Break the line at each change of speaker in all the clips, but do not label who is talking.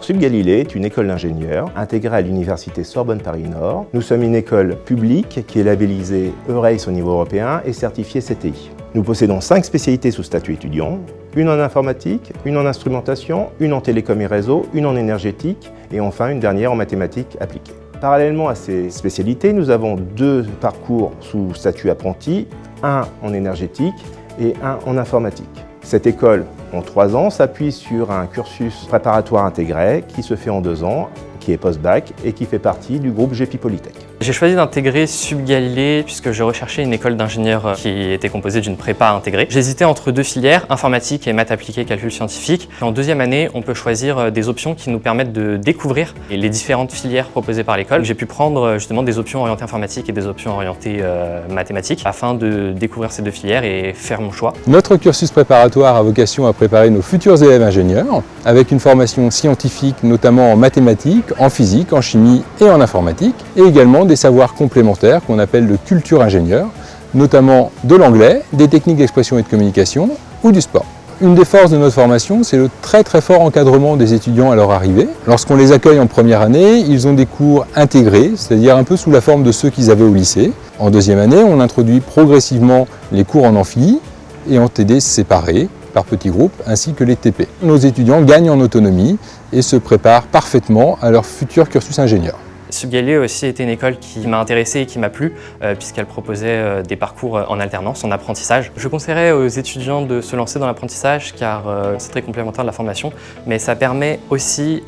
Sub-Galilée est une école d'ingénieurs intégrée à l'université Sorbonne Paris-Nord. Nous sommes une école publique qui est labellisée EURACE au niveau européen et certifiée CTI. Nous possédons 5 spécialités sous statut étudiant, une en informatique, une en instrumentation, une en télécom et réseau, une en énergétique et enfin une dernière en mathématiques appliquées. Parallèlement à ces spécialités, nous avons 2 parcours sous statut apprenti, un en énergétique et un en informatique. Cette école, en 3 ans, s'appuie sur un cursus préparatoire intégré qui se fait en 2 ans, qui est post-bac et qui fait partie du groupe GEPI Polytech.
J'ai choisi d'intégrer Sub-Galilée puisque je recherchais une école d'ingénieurs qui était composée d'une prépa intégrée. J'hésitais entre 2 filières, informatique et maths appliquées, calcul scientifique. En 2e année, on peut choisir des options qui nous permettent de découvrir les différentes filières proposées par l'école. J'ai pu prendre justement des options orientées informatique et des options orientées mathématiques afin de découvrir ces 2 filières et faire mon choix.
Notre cursus préparatoire a vocation à préparer nos futurs élèves ingénieurs avec une formation scientifique notamment en mathématiques, en physique, en chimie et en informatique et également des savoirs complémentaires qu'on appelle de culture ingénieur, notamment de l'anglais, des techniques d'expression et de communication ou du sport. Une des forces de notre formation, c'est le très fort encadrement des étudiants à leur arrivée. Lorsqu'on les accueille en première année, ils ont des cours intégrés, c'est-à-dire un peu sous la forme de ceux qu'ils avaient au lycée. En 2e année, on introduit progressivement les cours en amphi et en TD séparés par petits groupes, ainsi que les TP. Nos étudiants gagnent en autonomie et se préparent parfaitement à leur futur cursus ingénieur.
Sub-Galilée a aussi été une école qui m'a intéressé et qui m'a plu puisqu'elle proposait des parcours en alternance, en apprentissage. Je conseillerais aux étudiants de se lancer dans l'apprentissage car c'est très complémentaire de la formation, mais ça permet aussi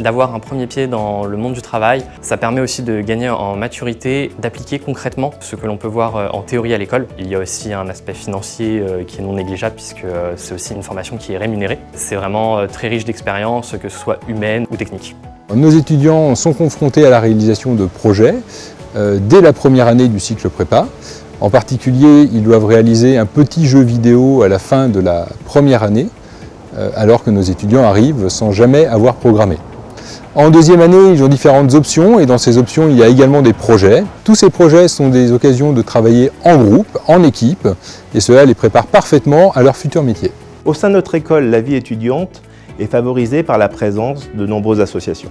d'avoir un premier pied dans le monde du travail. Ça permet aussi de gagner en maturité, d'appliquer concrètement ce que l'on peut voir en théorie à l'école. Il y a aussi un aspect financier qui est non négligeable puisque c'est aussi une formation qui est rémunérée. C'est vraiment très riche d'expériences, que ce soit humaines ou techniques.
Nos étudiants sont confrontés à la réalisation de projets dès la première année du cycle prépa. En particulier, ils doivent réaliser un petit jeu vidéo à la fin de la première année, alors que nos étudiants arrivent sans jamais avoir programmé. En 2e année, ils ont différentes options et dans ces options, il y a également des projets. Tous ces projets sont des occasions de travailler en groupe, en équipe, et cela les prépare parfaitement à leur futur métier.
Au sein de notre école, la vie étudiante est favorisée par la présence de nombreuses associations.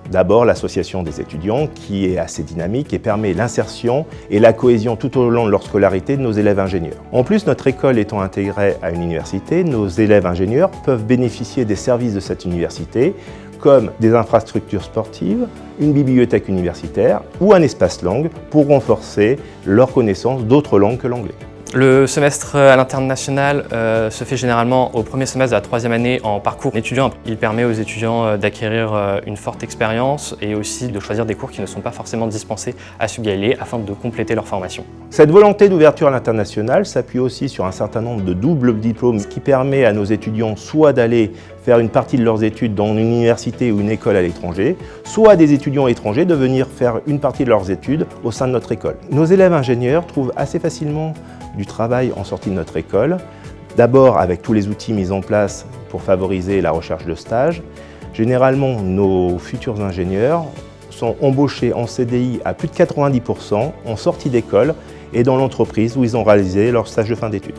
D'abord, l'association des étudiants qui est assez dynamique et permet l'insertion et la cohésion tout au long de leur scolarité de nos élèves ingénieurs. En plus, notre école étant intégrée à une université, nos élèves ingénieurs peuvent bénéficier des services de cette université comme des infrastructures sportives, une bibliothèque universitaire ou un espace langue pour renforcer leur connaissance d'autres langues que l'anglais.
Le semestre à l'international se fait généralement au premier semestre de la 3e année en parcours étudiant. Il permet aux étudiants d'acquérir une forte expérience et aussi de choisir des cours qui ne sont pas forcément dispensés à Sub-Galilée afin de compléter leur formation.
Cette volonté d'ouverture à l'international s'appuie aussi sur un certain nombre de doubles diplômes, ce qui permet à nos étudiants soit d'aller faire une partie de leurs études dans une université ou une école à l'étranger, soit à des étudiants étrangers de venir faire une partie de leurs études au sein de notre école. Nos élèves ingénieurs trouvent assez facilement du travail en sortie de notre école, d'abord avec tous les outils mis en place pour favoriser la recherche de stage. Généralement, nos futurs ingénieurs sont embauchés en CDI à plus de 90% en sortie d'école et dans l'entreprise où ils ont réalisé leur stage de fin d'études.